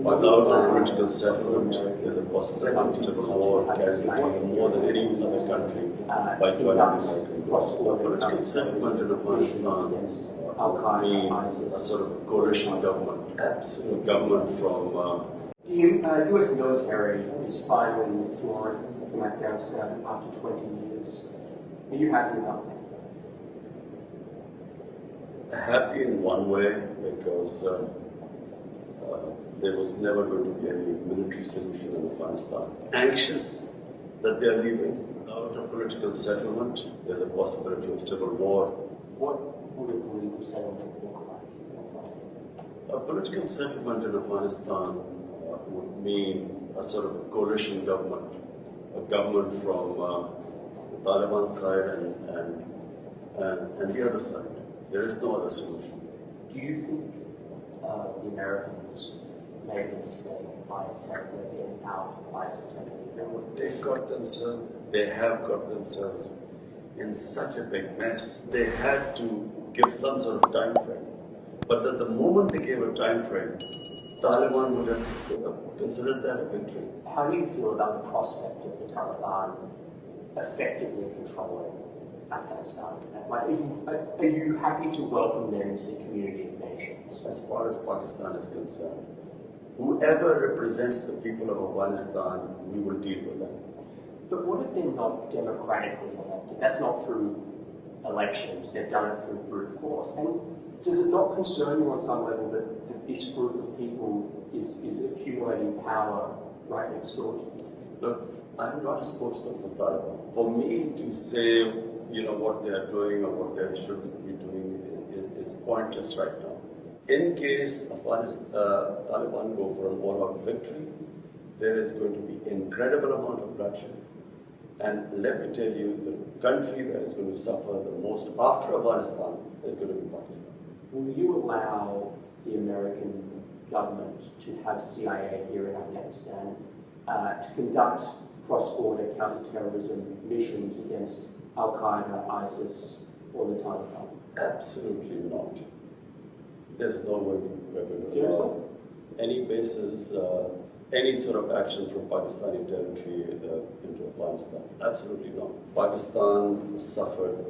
Without a political settlement, there's a possibility of civil war carried more than any other country by joining the American war. Political settlement in Afghanistan would mean a sort of coalition government, absolute government from. The US military is finally withdrawn from Afghanistan after 20 years. Are you happy about that? Happy in one way because there was never going to be any military solution in Afghanistan. Anxious that they are leaving out of political settlement, there's a possibility of civil war. What would a political settlement look like? A political settlement in Afghanistan would mean a sort of a coalition government, a government from the Taliban side and the other side. There is no other solution. Do you think the Americans made a mistake by getting out by September? They have got themselves in such a big mess. They had to give some sort of time frame. But at the moment they gave a time frame, Taliban would have considered that a victory. How do you feel about the prospect of the Taliban effectively controlling Afghanistan? Are you happy to welcome them into the community of nations? As far as Pakistan is concerned, whoever represents the people of Afghanistan, we will deal with them. But what if they're not democratically elected? That's not through elections, they've done it through brute force. And does it not concern you on some level that this group of people is accumulating power right next door to you? Look, I'm not a spokesman for Taliban. For me to say, what they are doing or what they shouldn't be doing is pointless right now. In case Taliban go for an all-out victory, there is going to be incredible amount of bloodshed. And let me tell you, the country that is going to suffer the most after Afghanistan is going to be Pakistan. Will you allow the American government to have CIA here in Afghanistan to conduct cross-border counter-terrorism missions against Al-Qaeda, ISIS, or the Taliban? Absolutely not. There's no way we're going to allow any bases, any sort of action from Pakistani territory into Afghanistan. Absolutely not. Pakistan suffered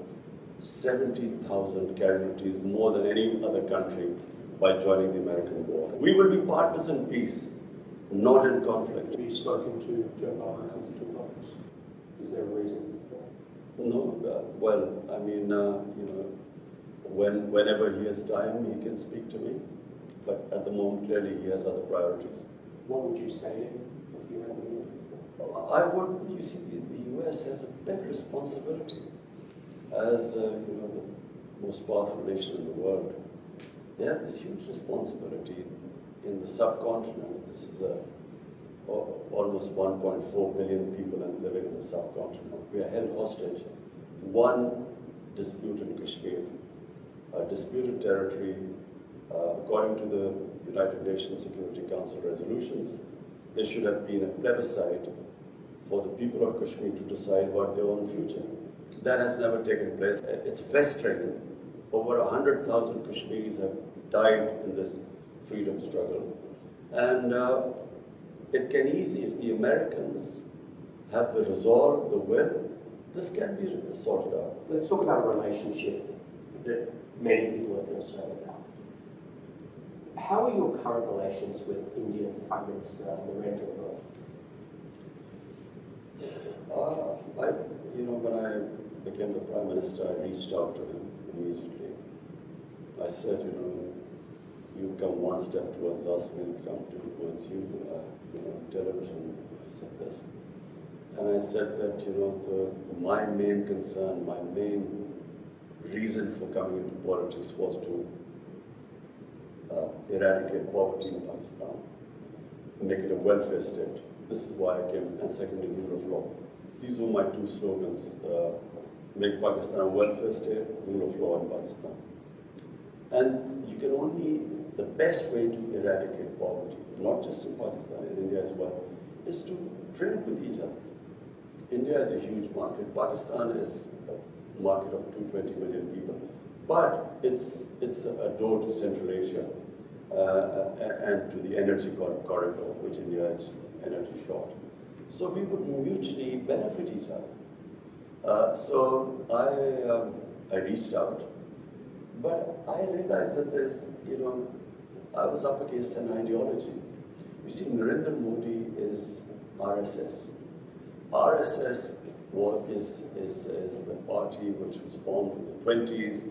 70,000 casualties, more than any other country, by joining the American war. We will be partners in peace, not in conflict. Have you spoken to Joe Biden since he took office? Is there a reason? No, whenever he has time, he can speak to me. But at the moment, clearly, he has other priorities. What would you say to him if you had the meeting? You see, the US has a big responsibility as the most powerful nation in the world. They have this huge responsibility in the subcontinent. This is almost 1.4 billion people living in the subcontinent. We are held hostage. One dispute in Kashmir, a disputed territory, according to the United Nations Security Council resolutions, there should have been a plebiscite for the people of Kashmir to decide about their own future. That has never taken place. It's frustrating. Over 100,000 Kashmiris have died in this freedom struggle. And it can easily, if the Americans have the resolve, the will, this can be sorted out. Let's talk about a relationship that many people are concerned about. How are your current relations with Indian Prime Minister Narendra Modi? When I became the Prime Minister, I reached out to him immediately. I said, you come one step towards us, we'll come two towards you. Television, I said this. And I said that, my main concern, my main reason for coming into politics was to eradicate poverty in Pakistan, make it a welfare state. This is why I came, and secondly, rule of law. These were my two slogans, make Pakistan a welfare state, rule of law in Pakistan. And you can only, the best way to eradicate poverty, not just in Pakistan, in India as well, is to trade with each other. India is a huge market. Pakistan is a market of 220 million people. But it's a door to Central Asia. and to the energy corridor, which India is energy short. So we would mutually benefit each other. So I reached out, but I realized that there's, I was up against an ideology. You see, Narendra Modi is RSS. RSS is the party which was formed in the 20s,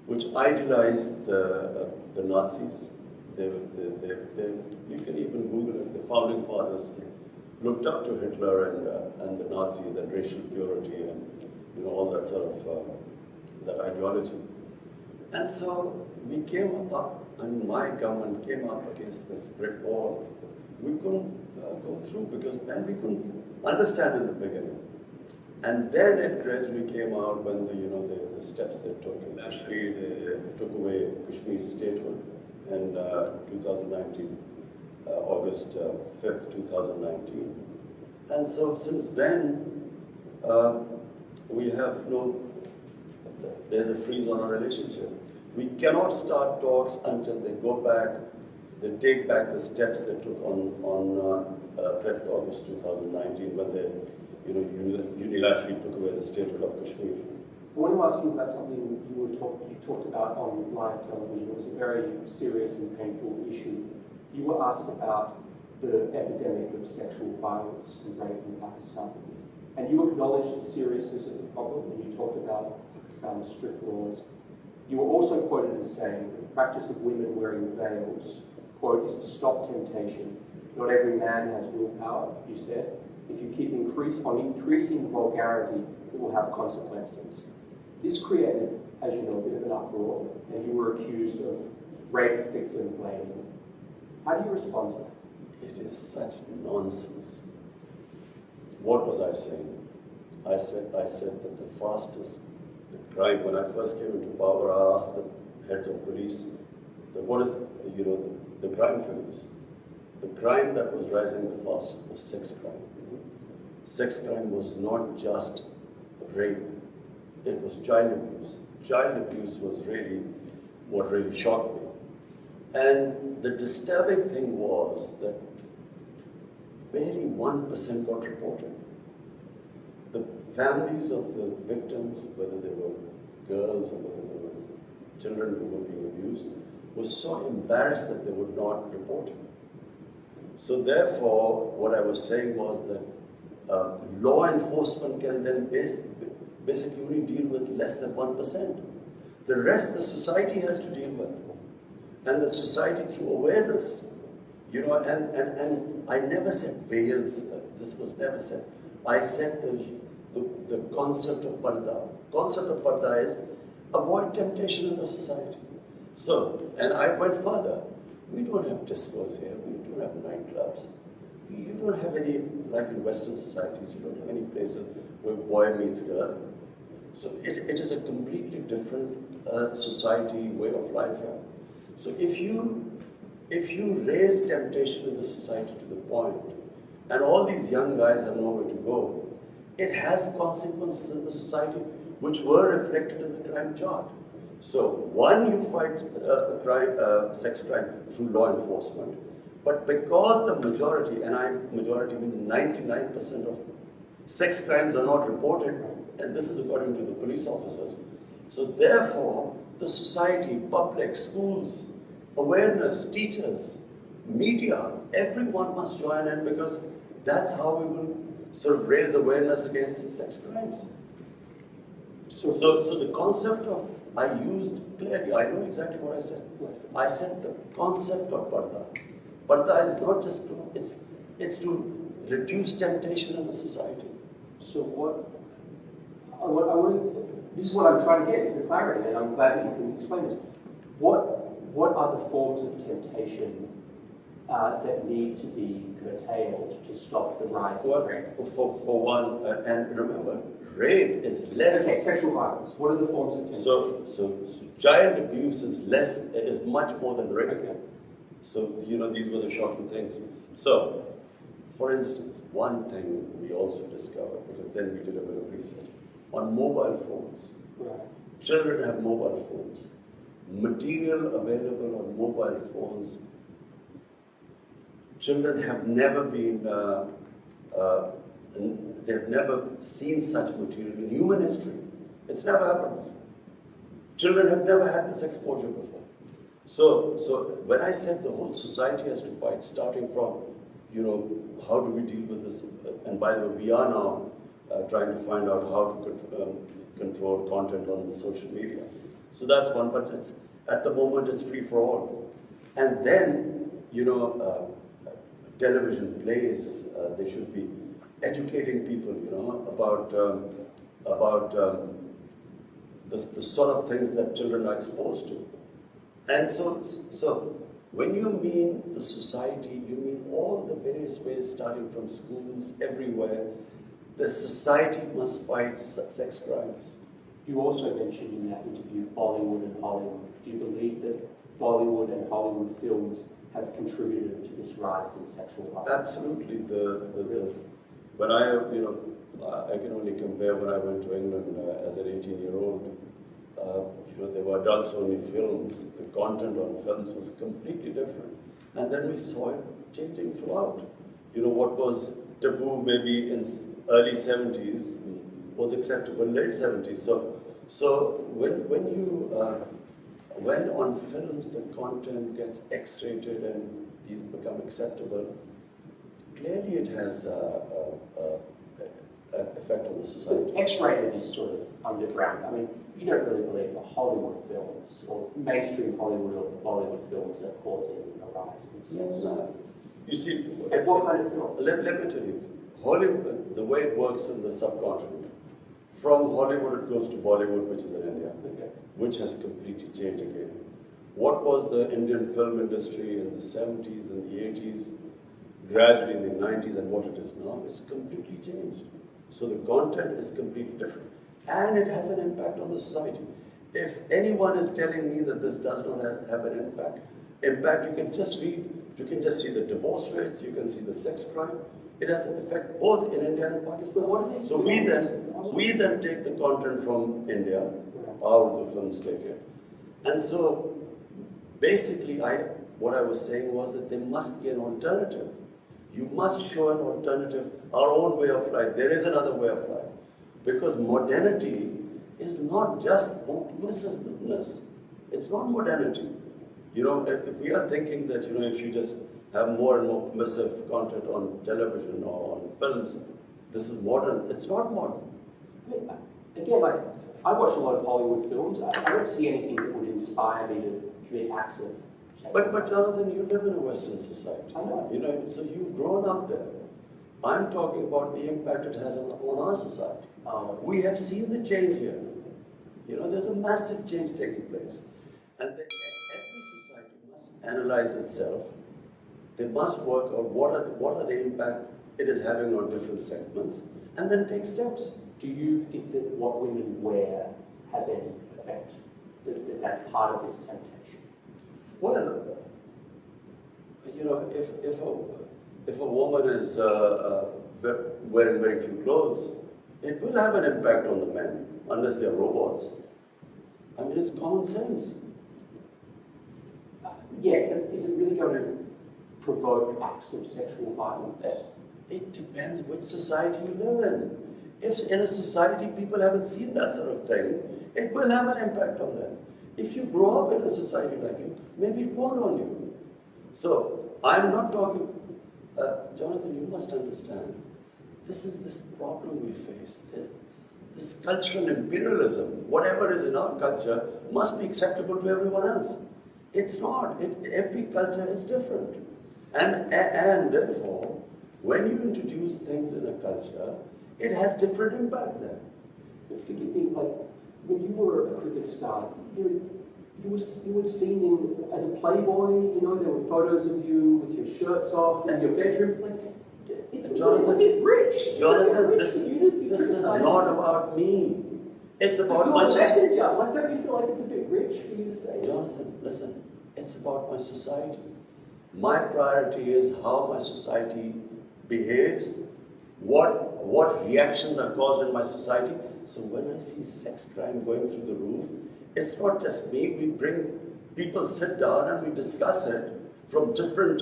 which idealized the Nazis. You can even Google it. The founding fathers looked up to Hitler and the Nazis and racial purity and all that sort of that ideology. And so we came up, and my government came up against this brick wall. We couldn't go through and we couldn't understand in the beginning. And then it gradually came out when the steps they took in Kashmir, they took away Kashmir statehood in 2019, August 5th, 2019. And so since then, we have there's a freeze on our relationship. We cannot start talks until they go back, they take back the steps they took on 5th August 2019 when they unilaterally took away the statehood of Kashmir. I want to ask you about something you talked about on live television. It was a very serious and painful issue. You were asked about the epidemic of sexual violence and rape in Pakistan. And you acknowledged the seriousness of the problem, and you talked about Pakistan's strict laws. You were also quoted as saying that the practice of women wearing veils, quote, is to stop temptation. Not every man has willpower, you said. If you keep increasing vulgarity, it will have consequences. This created, as you know, a bit of an uproar, and you were accused of rape victim blaming. How do you respond to that? It is such nonsense. What was I saying? I said that the fastest crime, when I first came into power, I asked the heads of police, what is the crime figures? The crime that was rising the fastest was sex crime. Sex crime was not just rape, it was child abuse. Child abuse was really what really shocked me. And the disturbing thing was that barely 1% got reported. The families of the victims, whether they were girls or whether they were children who were being abused, were so embarrassed that they would not report it. So therefore, what I was saying was that law enforcement can then basically only deal with less than 1%. The rest the society has to deal with. And the society through awareness. And I never said veils, this was never said. I said the concept of parda. Concept of parda is avoid temptation in the society. So, and I went further. We don't have discos here, we don't have nightclubs. You don't have any, like in Western societies, you don't have any places where boy meets girl. So it is a completely different society, way of life here. So if you raise temptation in the society to the point, and all these young guys have nowhere to go, it has consequences in the society which were reflected in the crime chart. So one, you fight sex crime through law enforcement, but because the majority, and majority means 99% of sex crimes are not reported, and this is according to the police officers. So therefore, the society, public, schools, awareness, teachers, media, everyone must join in, because that's how we will sort of raise awareness against sex crimes. So the concept of, I used clearly, I know exactly what I said. I said the concept of parda. Parda is not just it's to reduce temptation in the society. So this is what I'm trying to get, is the clarity, and I'm glad that you can explain this. What are the forms of temptation that need to be curtailed to stop the rise of rape? For one, and remember, rape is less. Okay, sexual violence. What are the forms of temptation? So child abuse is much more than rape. Okay. So these were the shocking things. So, for instance, one thing we also discovered, because then we did a bit of research on mobile phones. Right. Children have mobile phones. material available on mobile phones. Children have never been, they've never seen such material in human history. It's never happened before. Children have never had this exposure before. So when I said the whole society has to fight, starting from, how do we deal with this? And by the way, we are now trying to find out how to control content on the social media. So that's one, but at the moment it's free for all. And then, television plays, they should be educating people, about the sort of things that children are exposed to. And so when you mean the society, you mean all the various ways, starting from schools, everywhere. The society must fight sex crimes. You also mentioned in that interview Bollywood and Hollywood. Do you believe that Bollywood and Hollywood films have contributed to this rise in sexual violence? Absolutely. When I can only compare when I went to England as an 18-year-old. There were adults-only films. The content on films was completely different. And then we saw it changing throughout. What was taboo maybe in early 70s was acceptable late 70s. So when on films the content gets X-rated and these become acceptable, clearly it has an effect on the society. X-rated is sort of underground. I mean, you don't really believe the Hollywood films or mainstream Hollywood or Bollywood films are causing a rise in sex. No. You see, what kind of films? Let me tell you, Hollywood, the way it works in the subcontinent, from Hollywood it goes to Bollywood, which is in India, which has completely changed again. What was the Indian film industry in the 70s and the 80s, gradually in the 90s, and what it is now, is completely changed. So the content is completely different. And it has an impact on the society. If anyone is telling me that this does not have an impact, you can just read, you can just see the divorce rates, you can see the sex crime. It has an effect both in India and Pakistan. So we then take the content from India, out of the films take it. And so basically what I was saying was that there must be an alternative. You must show an alternative, our own way of life. There is another way of life. Because modernity is not just permissiveness. It's not modernity. If we are thinking that, if you just have more and more permissive content on television or on films, this is modern. It's not modern. Again, I watch a lot of Hollywood films. I don't see anything that would inspire me to commit acts of sexual violence. But Jonathan, you live in a Western society. I know. So you've grown up there. I'm talking about the impact it has on our society. We have seen the change here. There's a massive change taking place. And every society must analyze itself. They must work out what are the impact it is having on different segments, and then take steps. Do you think that what women wear has any effect? That's part of this temptation? Well, if a woman is wearing very few clothes, it will have an impact on the men, unless they're robots. I mean, it's common sense. Yes, but is it really going to provoke acts of sexual violence? It depends which society you live in. If in a society people haven't seen that sort of thing, it will have an impact on them. If you grow up in a society like you, maybe it won't on you. So, I'm not talking... Jonathan, you must understand, this is this problem we face. This cultural imperialism, whatever is in our culture, must be acceptable to everyone else. It's not. Every culture is different. And therefore, when you introduce things in a culture, it has different impact there. But forgive me, when you were a cricket star, you were seen as a playboy, there were photos of you with your shirts off in your bedroom. It's a bit rich. Jonathan, this is not about me. It's about my society. Don't you feel like it's a bit rich for you to say? Jonathan, listen, it's about my society. My priority is how my society behaves, what reactions are caused in my society. So when I see sex crime going through the roof, It's not just me. We bring people, sit down and we discuss it from different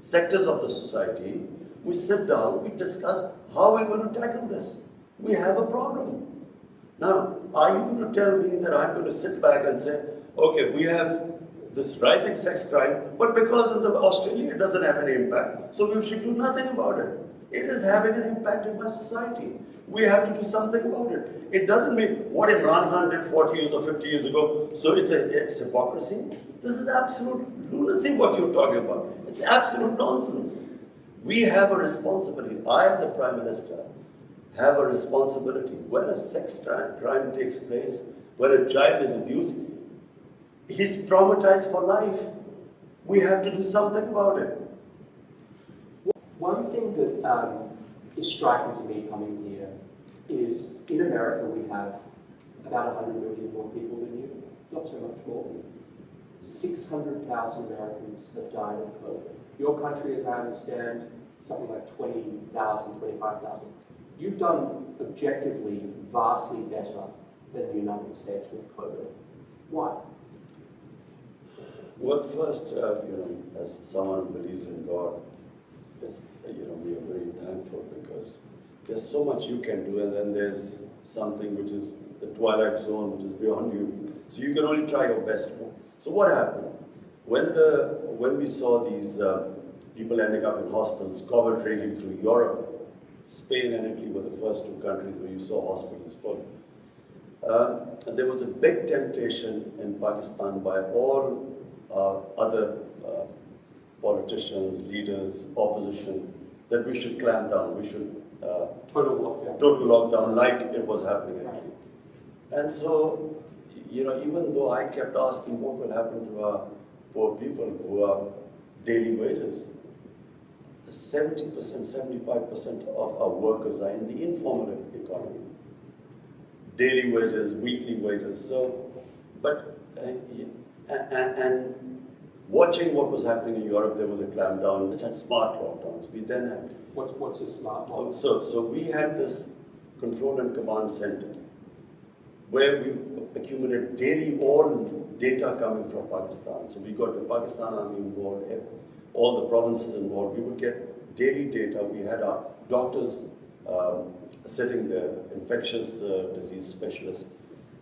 sectors of the society. We sit down, we discuss how we're going to tackle this. We have a problem. Now, are you going to tell me that I'm going to sit back and say, okay, we have this rising sex crime, but because of Australia, it doesn't have any impact, so we should do nothing about it. It is having an impact in my society. We have to do something about it. It doesn't mean what Imran Khan did 40 years or 50 years ago, so it's hypocrisy. This is absolute lunacy what you're talking about. It's absolute nonsense. We have a responsibility. I, as a Prime Minister, have a responsibility. When a sex crime takes place, when a child is abused, he's traumatized for life. We have to do something about it. One thing that is striking to me coming here is in America we have about 100 million more people than you, not so much more. 600,000 Americans have died of COVID. Your country, as I understand, something like 20,000, 25,000. You've done objectively vastly better than the United States with COVID. Why? Well, first, as someone who believes in God, we are very thankful because there's so much you can do, and then there's something which is the twilight zone, which is beyond you. So you can only try your best. So what happened? When we saw these people ending up in hospitals, COVID raging through Europe, Spain and Italy were the first two countries where you saw hospitals full. And there was a big temptation in Pakistan by all other politicians, leaders, opposition, that we should clamp down, we should total lockdown like it was happening in Italy. And so, even though I kept asking what will happen to our poor people who are daily wages, 70%, 75% of our workers are in the informal economy. Daily wages, weekly wages. So, and watching what was happening in Europe, there was a clampdown. We had smart lockdowns. We then had... What's a smart lockdown? So we had this control and command center where we accumulated daily all data coming from Pakistan. So we got the Pakistan Army involved, all the provinces involved. We would get daily data. We had our doctors sitting there, infectious disease specialists,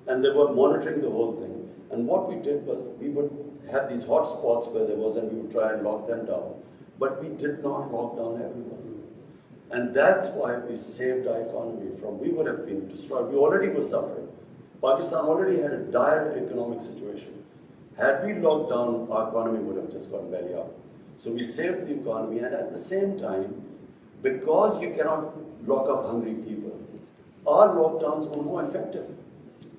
and they were monitoring the whole thing. And what we did was we would have these hot spots where there was, and we would try and lock them down. But we did not lock down everyone. And that's why we saved our economy from, we would have been destroyed. We already were suffering. Pakistan already had a dire economic situation. Had we locked down, our economy would have just gone belly up. So we saved the economy, and at the same time, because you cannot lock up hungry people, our lockdowns were more effective.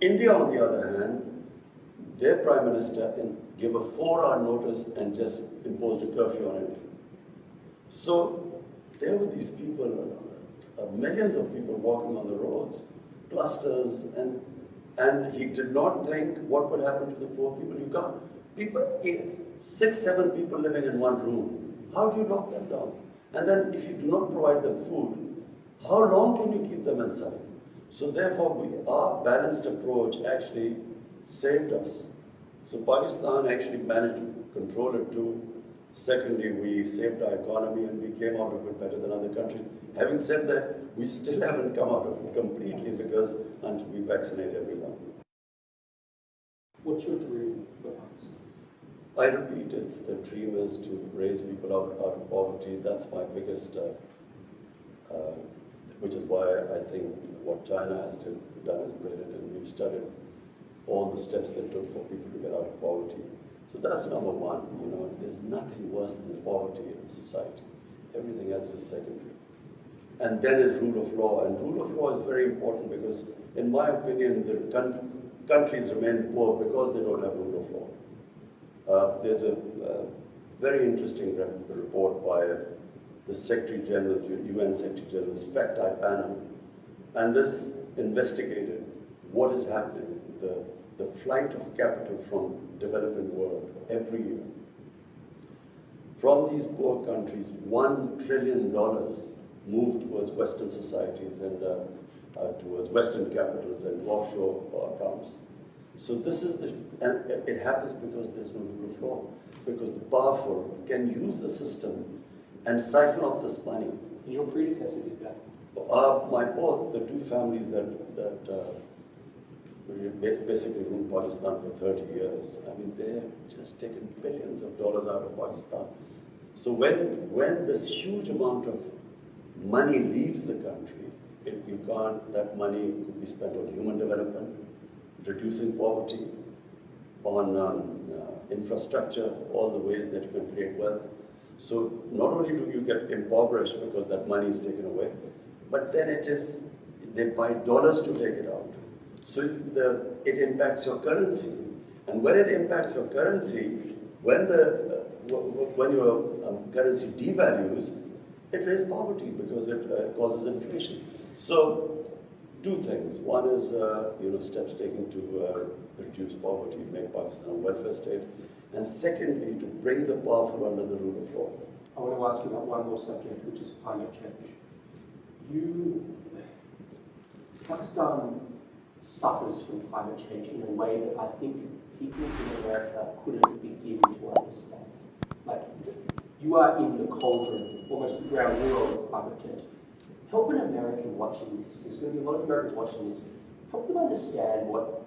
India, on the other hand, their Prime Minister gave a 4-hour notice and just imposed a curfew on it. So there were these people, millions of people walking on the roads, clusters, and he did not think what would happen to the poor people. You can't, 6, 7 people living in one room, how do you lock them down? And then if you do not provide them food, how long can you keep them inside? So therefore, our balanced approach actually saved us. So Pakistan actually managed to control it too. Secondly, we saved our economy and we came out of it better than other countries. Having said that, we still haven't come out of it completely because until we vaccinate everyone. What's your dream for Pakistan? I repeat, the dream is to raise people out of poverty. That's my biggest, which is why I think what China has done is brilliant, and we've studied all the steps they took for people to get out of poverty. So that's number one. There's nothing worse than poverty in society. Everything else is secondary. And then is rule of law. And rule of law is very important because, in my opinion, the countries remain poor because they don't have rule of law. There's a very interesting report by the Secretary General, UN Secretary General's fact-type panel. And this investigated what is happening, the flight of capital from developing world every year. From these poor countries, $1 trillion moved towards Western societies, and towards Western capitals and to offshore accounts. So this is and it happens because there's no rule of law, because the powerful can use the system and siphon off this money. Your predecessor did that. Both the two families that basically ruled Pakistan for 30 years. I mean, they've just taken billions of dollars out of Pakistan. So when this huge amount of money leaves the country, that money could be spent on human development, reducing poverty, on infrastructure, all the ways that you can create wealth. So not only do you get impoverished because that money is taken away, but then they buy dollars to take it out. So it impacts your currency. And when it impacts your currency, when your currency devalues, it raises poverty because it causes inflation. So two things. One is steps taken to reduce poverty, make Pakistan a welfare state. And secondly, to bring the powerful under the rule of law. I want to ask you about one more subject, which is climate change. Pakistan suffers from climate change in a way that I think people in America couldn't begin to understand. Like, you are in the cauldron, almost ground zero of climate change. Help an American watching this. There's going to be a lot of Americans watching this. Help them understand what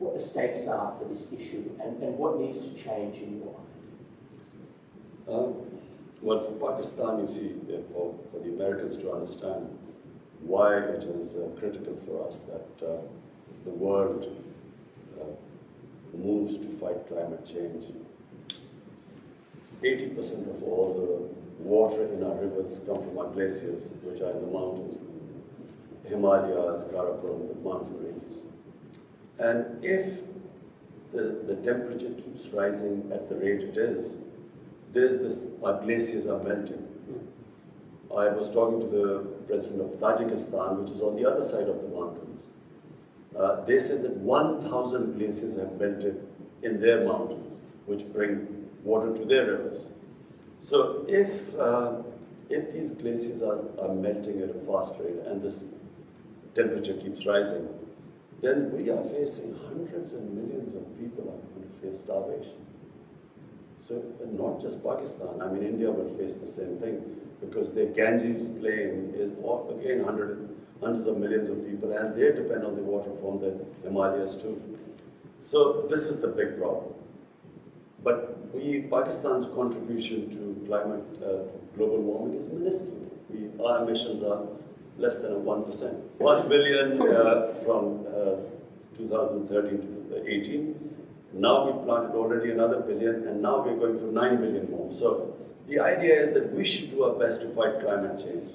the stakes are for this issue and what needs to change in your life. Well, for Pakistan, you see, for the Americans to understand why it is critical for us that the world moves to fight climate change. 80% of all the water in our rivers come from our glaciers, which are in the mountains, Himalayas, Karakoram, the mountain ranges. And if the temperature keeps rising at the rate it is, our glaciers are melting. I was talking to the president of Tajikistan, which is on the other side of the mountains. They said that 1,000 glaciers have melted in their mountains, which bring water to their rivers. So if these glaciers are melting at a fast rate and this temperature keeps rising, then we are facing hundreds and millions of people are going to face starvation. So not just Pakistan, I mean India will face the same thing because the Ganges plain is again hundreds of millions of people and they depend on the water from the Himalayas too. So this is the big problem. But Pakistan's contribution to global warming is minuscule. Our emissions are less than 1%. 1 billion from 2013 to 18. Now we planted already another billion, and now we're going for 9 billion more. So the idea is that we should do our best to fight climate change.